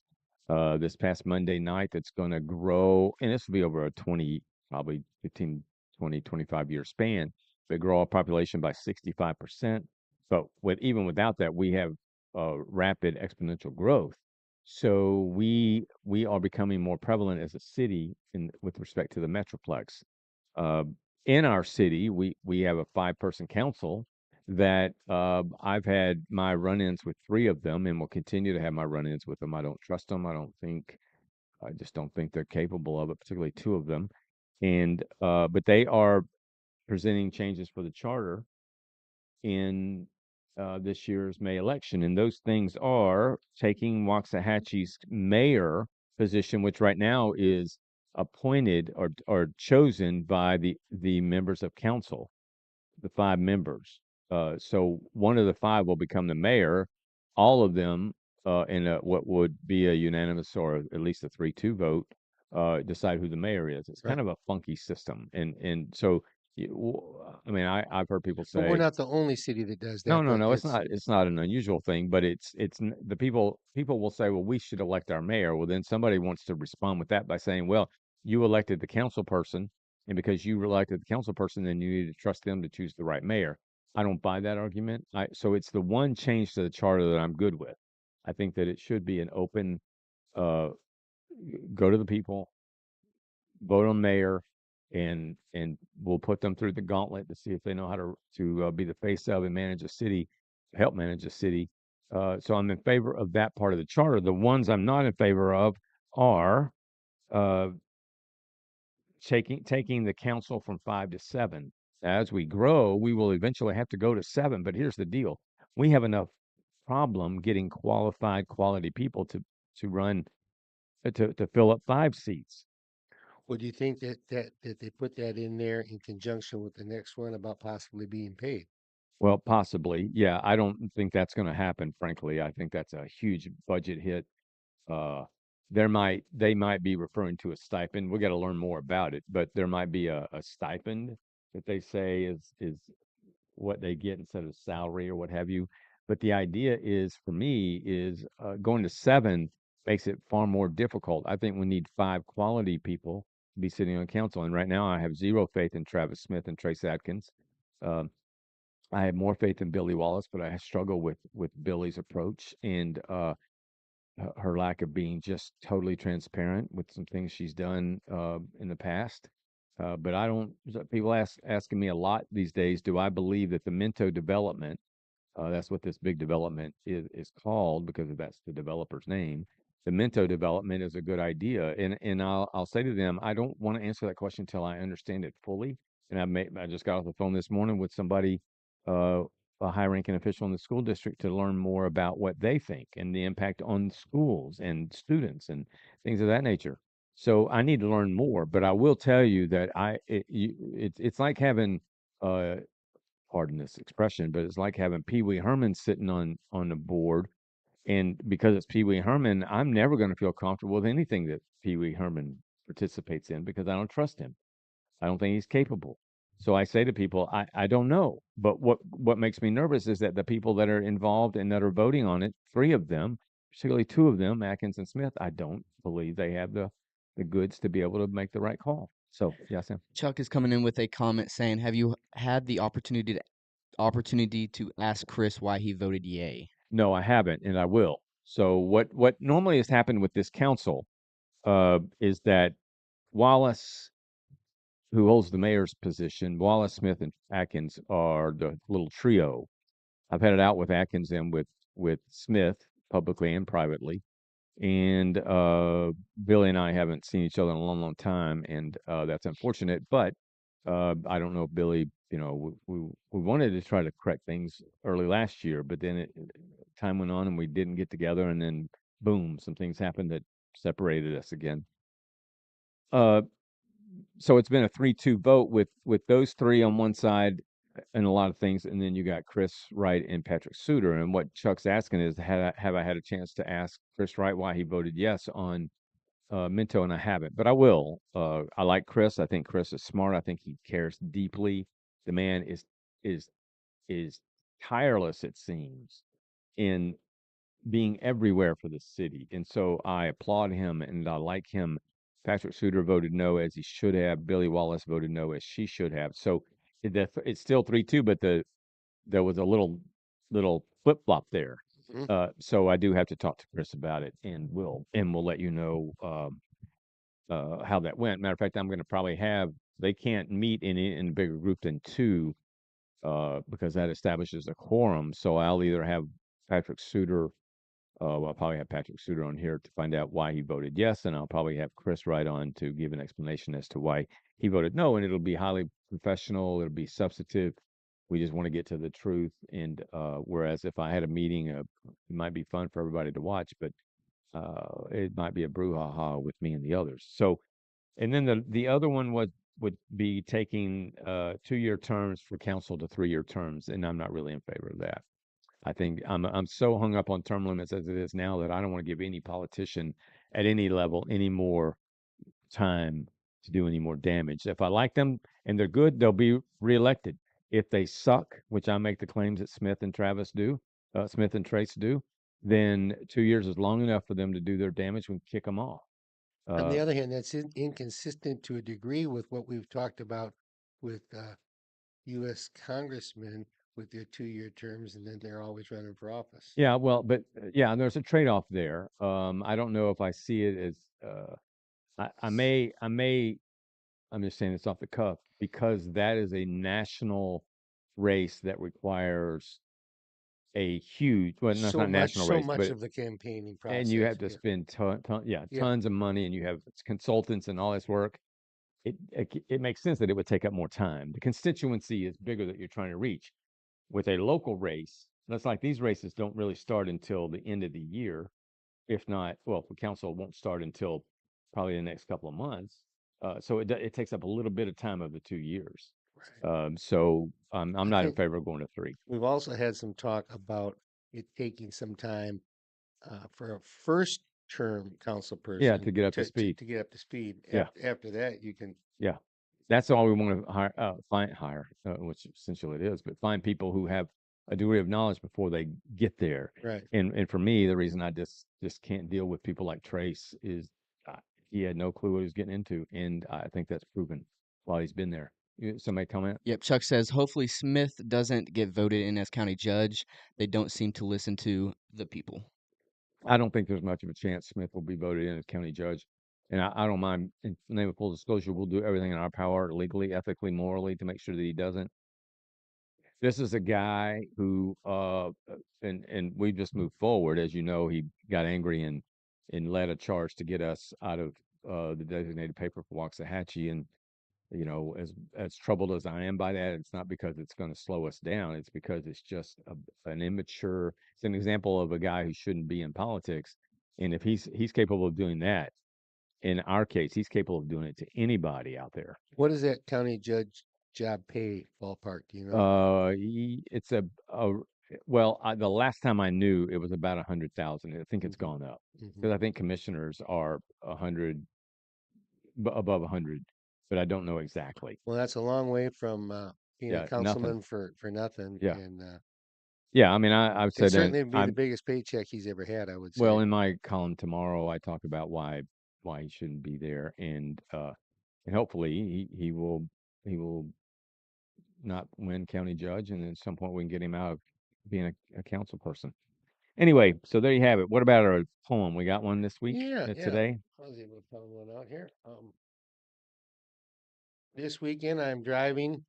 this past Monday night that's going to grow, and this will be over a 20, probably 15, 20, 25-year span, but grow our population by 65%. But even without that, we have rapid exponential growth. So we are becoming more prevalent as a city with respect to the Metroplex. Uh, in our city, we have a 5-person council that I've had my run-ins with 3 of them, and will continue to have my run-ins with them. I don't trust them. I just don't think they're capable of it, particularly 2 of them. And but they are presenting changes for the charter in this year's May election, and those things are taking Waxahachie's mayor position, which right now is appointed or chosen by the members of council, the 5 members. So one of the 5 will become the mayor. All of them, in what would be a unanimous or at least a 3-2 vote, decide who the mayor is. It's Right. kind of a funky system, and so I mean, I've heard people But we're say, not the only city that does no, that. no, But no, it's it's not an unusual thing, but the people will say, well, we should elect our mayor. Well, then somebody wants to respond with that by saying, well, you elected the council person, and because you elected the council person, then you need to trust them to choose the right mayor. I don't buy that argument. So it's the one change to the charter that I'm good with. I think that it should be an open, uh, go to the people, vote on mayor, and we'll put them through the gauntlet to see if they know how to be the face of and manage a city, help manage a city. So I'm in favor of that part of the charter. The ones I'm not in favor of are uh, taking the council from 5 to 7. As we grow, we will eventually have to go to 7. But here's the deal: we have enough problem getting quality people to run to fill up 5 seats. Would you think that they put that in there in conjunction with the next one about possibly being paid? Well, possibly. Yeah, I don't think that's going to happen, frankly. I think that's a huge budget hit. Uh, they might be referring to a stipend. We got to learn more about it, but there might be a stipend that they say is what they get instead of salary or what have you. But the idea is, for me, is going to 7 makes it far more difficult. I think we need 5 quality people to be sitting on council. And right now, I have zero faith in Travis Smith and Trace Adkins. Um, I have more faith in Billie Wallace, but I struggle with Billie's approach and her lack of being just totally transparent with some things she's done in the past. But I don't. People asking me a lot these days. Do I believe that the Minto development? That's what this big development is called because that's the developer's name. The Minto development is a good idea, and I'll say to them, I don't want to answer that question until I understand it fully. And I just got off the phone this morning with somebody a high-ranking official in the school district to learn more about what they think and the impact on schools and students and things of that nature. So I need to learn more, but I will tell you that it's like having, uh, pardon this expression, but it's like having Pee Wee Herman sitting on the board. And because it's Pee Wee Herman, I'm never going to feel comfortable with anything that Pee Wee Herman participates in because I don't trust him. I don't think he's capable. So I say to people, I don't know. But what makes me nervous is that the people that are involved and that are voting on it, three of them, particularly two of them, Atkins and Smith, I don't believe they have the goods to be able to make the right call. So yeah, Sam. Chuck is coming in with a comment saying, "Have you had the opportunity to ask Chris why he voted yay?" No, I haven't, and I will. So what normally has happened with this council is that Wallace, who holds the mayor's position, Wallace, Smith, and Atkins are the little trio. I've had it out with Atkins and with Smith publicly and privately, and Billy and I haven't seen each other in a long, long time, and that's unfortunate. But I don't know if Billy, we wanted to try to correct things early last year, but then time went on and we didn't get together, and then boom, some things happened that separated us again. Uh, so it's been a 3-2 vote with those three on one side and a lot of things, and then you got Chris Wright and Patrick Suter. And what Chuck's asking is, have I had a chance to ask Chris Wright why he voted yes on Minto? And I haven't, but I will. I like Chris. I think Chris is smart. I think he cares deeply. The man is is tireless, it seems, in being everywhere for the city. And so I applaud him and I like him. Patrick Suter voted no as he should have. Billy Wallace voted no as she should have. So it's still 3-2, but there was a little flip flop there. Mhm. So I do have to talk to Chris about it, and we'll let you know how that went. Matter of fact, I'm going to probably have they can't meet in a bigger group than two because that establishes a quorum. So I'll either have Patrick Suter well, I'll probably have Patrick Suter on here to find out why he voted yes, and I'll probably have Chris Wright on to give an explanation as to why he voted no. And it'll be highly professional. It'll be substantive. We just want to get to the truth. And whereas if I had a meeting, it might be fun for everybody to watch, but it might be a brouhaha with me and the others. So, and then the other one would be taking 2-year terms for council to 3-year terms, and I'm not really in favor of that. I think I'm so hung up on term limits as it is now that I don't want to give any politician at any level any more time to do any more damage. If I like them and they're good, they'll be reelected. If they suck, which I make the claims that Smith and Trace do, then 2 years is long enough for them to do their damage. We can kick them off. On the Uh, other hand, that's inconsistent to a degree with what we've talked about with U.S. congressmen with their 2-year terms, and then they're always running for office. yeah, well, but yeah, there's a trade-off there. I don't know if I see it as I may I'm just saying this off the cuff because that is a national race that requires a huge, well, no, it's not a national So race, much but of the campaigning and you process. have to Yeah. spend Yeah. tons of money, and you have consultants and all this work. It makes sense that it would take up more time. The constituency is bigger that you're trying to reach. With a local race, that's like these races don't really start until the end of the year. If not, well, the council won't start until probably the next couple of months. So it takes up a little bit of time of the 2 years. Right. So I'm I not in think favor of going to 3. we've also had some talk about it taking some time for a first term council Yeah, person to get up to speed. to get up to speed. Yeah, After that, you can. yeah. That's all we want to hire, which essentially it is, but find people who have a degree of knowledge before they get there. Right. And for me, the reason I just can't deal with people like Trace is he had no clue what he was getting into, and I think that's proven while he's been there. Somebody comment? Yep, Chuck says, "Hopefully Smith doesn't get voted in as county judge. They don't seem to listen to the people." I don't think there's much of a chance Smith will be voted in as county judge. And I don't mind, in the name of full disclosure, we'll do everything in our power, legally, ethically, morally, to make sure that he doesn't. This is a guy who, and we just moved forward. As you know, he got angry and led a charge to get us out of the designated paper for Waxahachie. And You know, as troubled as I am by that, it's not because it's going to slow us down. It's because it's just an immature. It's an example of a guy who shouldn't be in politics. And if he's capable of doing that, in our case, he's capable of doing it to anybody out there. What does that county judge job pay ballpark? Do you know? It's a well, the last time I knew, it was about 100,000. I think it's Mhm. gone up Mhm. because I think commissioners are 100 above 100, but I don't know exactly. Well, that's a long way from being a Yeah, nothing. councilman for nothing, Yeah, and yeah. I mean, I would say it that certainly would be the I'm biggest paycheck he's ever had. I would well say. in my column tomorrow. I talk about why he shouldn't be there, and hopefully he will not win county judge, and at some point we can get him out of being a council person. Anyway, so there you have it. What about our poem? We got one this week, Yeah, yeah. today? I was able to find one out here. This weekend I'm driving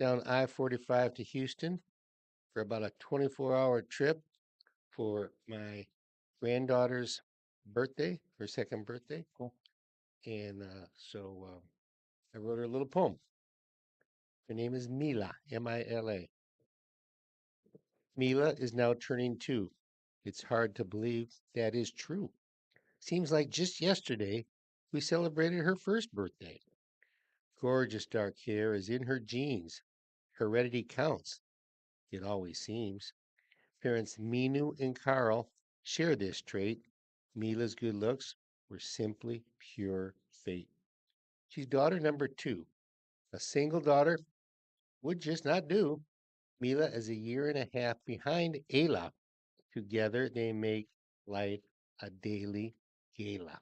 down I-45 to Houston for about a 24-hour trip for my granddaughter's birthday, her second birthday. Cool. And so I wrote her a little poem. Her name is Mila, Mila. Mila is now turning 2. It's hard to believe that is true. Seems like just yesterday we celebrated her first birthday. Gorgeous dark hair is in her genes. Heredity counts, it always seems. Parents Minu and Carl share this trait. Mila's good looks were simply pure fate. She's daughter number 2. A single daughter would just not do. Mila is a year and a half behind Ayla. Together they make life a daily gala.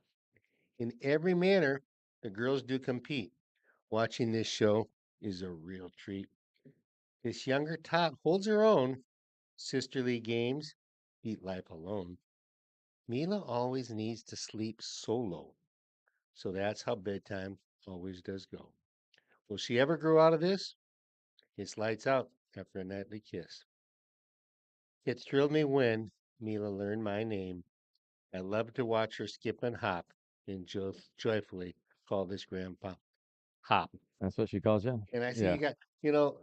In every manner, the girls do compete. Watching this show is a real treat. This younger tot holds her own. Sisterly games beat life alone. Mila always needs to sleep solo, so that's how bedtime always does go. Will she ever grow out of this? It's lights out after a nightly kiss. It thrilled me when Mila learned my name. I loved to watch her skip and hop and joyfully call this grandpa Hop. That's what she calls you? And I see Yeah, you got,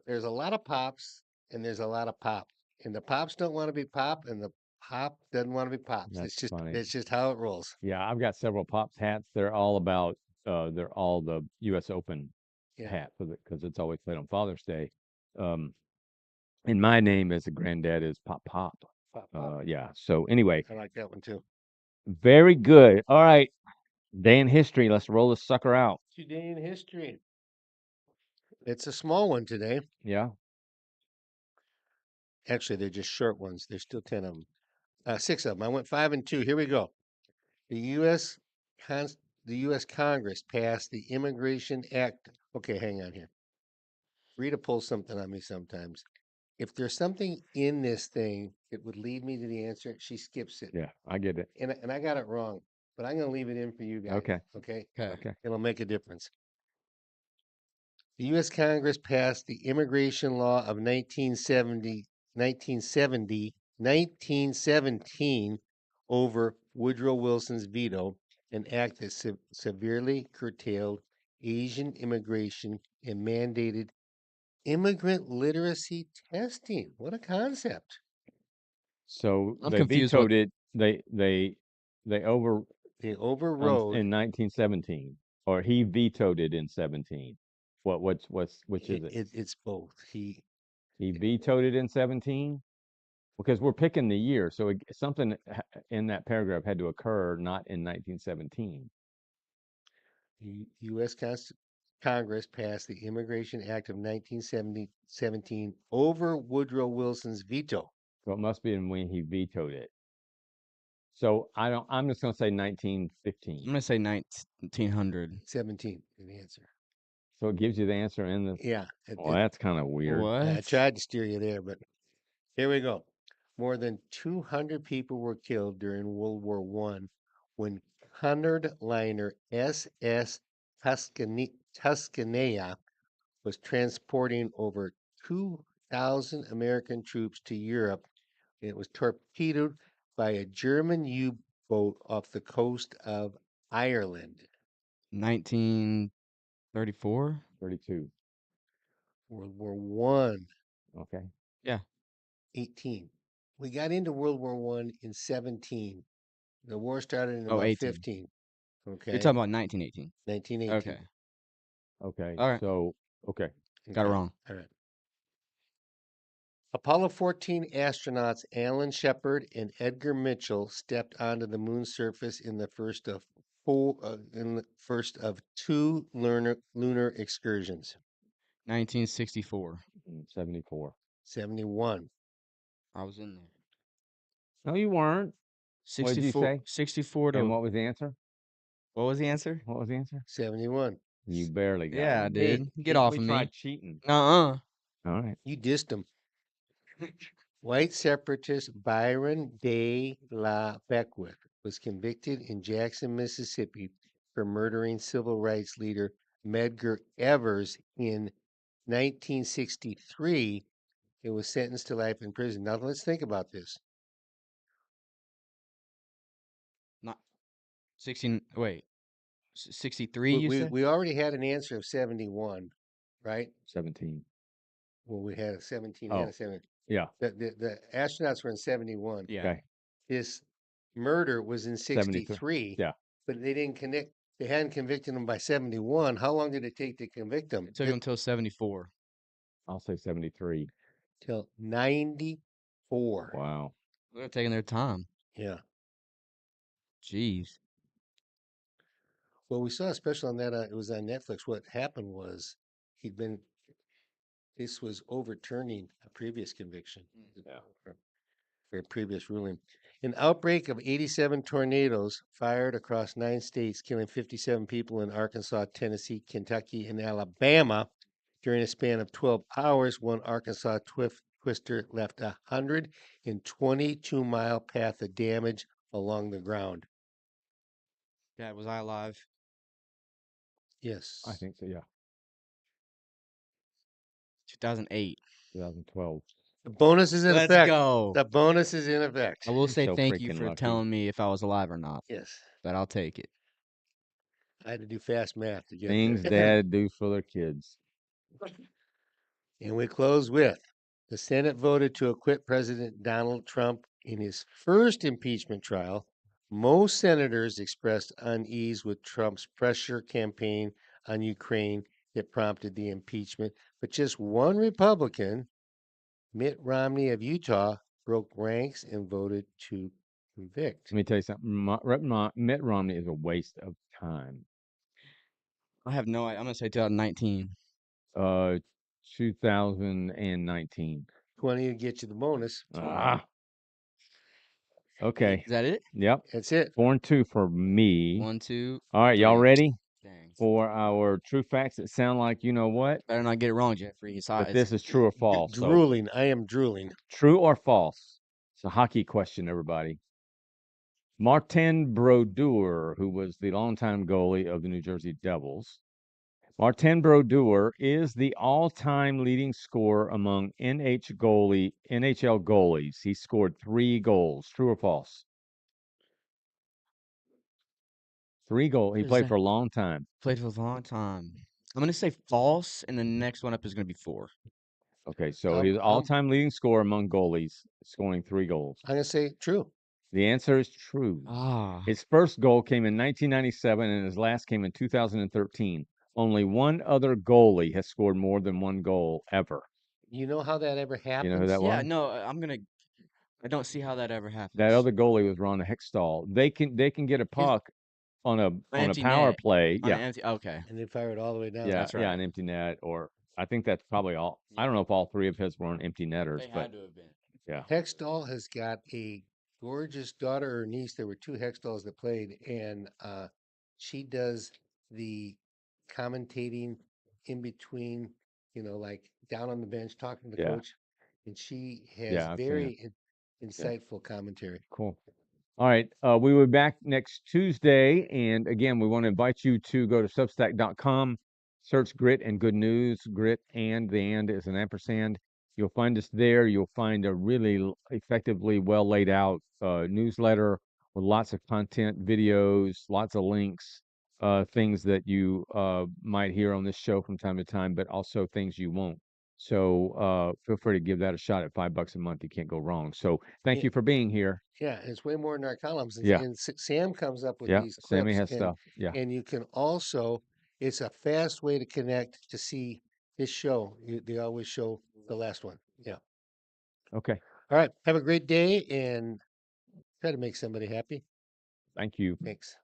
there's a lot of pops and there's a lot of pop. And the pops don't want to be pop and the pop doesn't want to be pops. that's funny. It's just how it rolls. Yeah, I've got several Pops hats. They're all about, they're all the U.S. Open Yeah. hat because it's always played on Father's Day. Um, and my name as a granddad is Pop Pop. Pop pop. Yeah. So anyway, I like that one too. very good. All right. Day in history. Let's roll this sucker out. Today in history. It's a small one today. Yeah. Actually, they're just short ones. There's still 10 of them. 6 of them. I went 5 and 2. Here we go. The U.S. Cons- the U.S. Congress passed the Immigration Act. Okay, hang on here. Rita pulls something on me sometimes. If there's something in this thing that would lead me to the answer, she skips it. Yeah. I get it. And I got it wrong, but I'm going to leave it in for you guys. Okay. Okay. Okay. Okay. It'll make a difference. The U.S. Congress passed the immigration law of 1917 over Woodrow Wilson's veto, an act that severely curtailed Asian immigration and mandated immigrant literacy testing. What a concept. So I'm they confused what vetoed it. They over They in overrode 1917, or he vetoed it in 17. Which is it? it's both. He vetoed it in 17 because we're picking the year. So something in that paragraph had to occur not in 1917. The U.S. Congress passed the Immigration Act of 1917 over Woodrow Wilson's veto. So it must be in when he vetoed it. So I'm just going to say I'm 1915. gonna say 1900. 17 is the answer. So it gives you the answer in the. Yeah, Well, that's kind of weird. I What? tried to steer you there, but here we go. More than 200 people were killed during World War One when Cunard liner SS Tuscania was transporting over 2,000 American troops to Europe. It was torpedoed by a German U-boat off the coast of Ireland. 1920. 34. 32. World War One, Okay. Yeah. 18. We got into World War One in 17. The war started in Oh, about 18. 15. You're Okay, talking about 1918. 1918. Okay. Okay. All right. So, okay. Got it Okay, wrong. all right. Apollo 14 astronauts Alan Shepard and Edgar Mitchell stepped onto the moon's surface in the first of two lunar excursions. 1964. 74. 71. I was in there. No, you weren't. What did you 64. say? 64 to. And what was the answer? What was the answer? What was the answer? 71. You barely got Yeah, I one. did. Get off We of tried me. cheating. Uh-uh. All right. You dissed them. White separatist Byron de la Beckwith was convicted in Jackson, Mississippi for murdering civil rights leader Medgar Evers in 1963. It was sentenced to life in prison. Now let's think about this. Not 16. Wait. 63, We, you we, said? we already had an answer of 71, right? 17. Well, we had a 17 Oh. and a 7. Yeah. The astronauts were in 71. Yeah. Okay. This murder was in 73. 63. Yeah. But they didn't connect. They hadn't convicted him by 71. How long did it take to convict him? It took until 74. I'll say 73. Till 94. Wow. They're taking their time. Yeah. Jeez. Well, we saw a special on that. It was on Netflix. What happened was this was overturning a previous conviction. Yeah. For a previous ruling. An outbreak of 87 tornadoes fired across 9 states, killing 57 people in Arkansas, Tennessee, Kentucky, and Alabama during a span of 12 hours. One Arkansas twister left a 122-mile path of damage along the ground. Dad, was I alive? Yes. I think so. Yeah. 2008. 2012. The bonus is in Let's effect. go. The bonus is in effect. I will You're say so thank you freaking for lucky. telling me if I was alive or not, Yes. but I'll take it. I had to do fast math to get Things there. dad do for their kids. And we close with the Senate voted to acquit President Donald Trump in his first impeachment trial. Most senators expressed unease with Trump's pressure campaign on Ukraine that prompted the impeachment, but just one Republican, Mitt Romney of Utah, broke ranks and voted to convict. Let me tell you something. Mitt Romney is a waste of time. I have no idea. I'm going to say 2019. 2019. 20 to get you the bonus. Ah. Okay. Is that it? Yep. That's it. 4-2 for me. 1, 2. All right, y'all 3. ready Dang. for our true facts that sound like you know what? Better not get it wrong, Jeffrey. It's hot. But this is true or false. So, Drooling. I am drooling. true or false? It's a hockey question, everybody. Martin Brodeur, who was the longtime goalie of the New Jersey Devils. Martin Brodeur is the all-time leading scorer among NHL goalies. He scored 3 goals. True or false? 3 goals. He What is played that? for a long time. Played for a long time. I'm going to say false, and the next one up is going to be 4. Okay, so Um, he's the um, all-time leading scorer among goalies, scoring 3 goals. I'm going to say true. The answer is true. Ah. His first goal came in 1997, and his last came in 2013. Only one other goalie has scored more than 1 goal ever. You know how that ever happens? You know who that Yeah, was? no, I don't see how that ever happens. That other goalie was Ron Hextall. They can get a puck on a empty power net. play. On Yeah. an empty, okay. And they fire it all the way down. Yeah, That's yeah, right. an empty net, or I think that's probably all. I Yeah. don't know if all 3 of his were on empty netters, They but had to have been. yeah. Hextall has got a gorgeous daughter or niece. There were 2 Hextalls that played, and she does the commentating in between, like down on the bench talking to the Yeah. coach. And she has Yeah, I've seen very insightful commentary. Cool. All right. We will be back next Tuesday. And again, we want to invite you to go to substack.com, search Grit and Good News. Grit and the and is an ampersand. You'll find us there. You'll find a really effectively well laid out newsletter with lots of content, videos, lots of links. things that you might hear on this show from time to time, but also things you won't. So feel free to give that a shot at $5 a month. You can't go wrong. So thank Yeah, you for being here. yeah, it's way more in our columns, and, Yeah, Sam comes up with yeah. these Sammy clips, has stuff. Yeah. and you can also, it's a fast way to connect to see this show. They always show the last one. Yeah. Okay. All right. Have a great day and try to make somebody happy. Thank you. Thanks.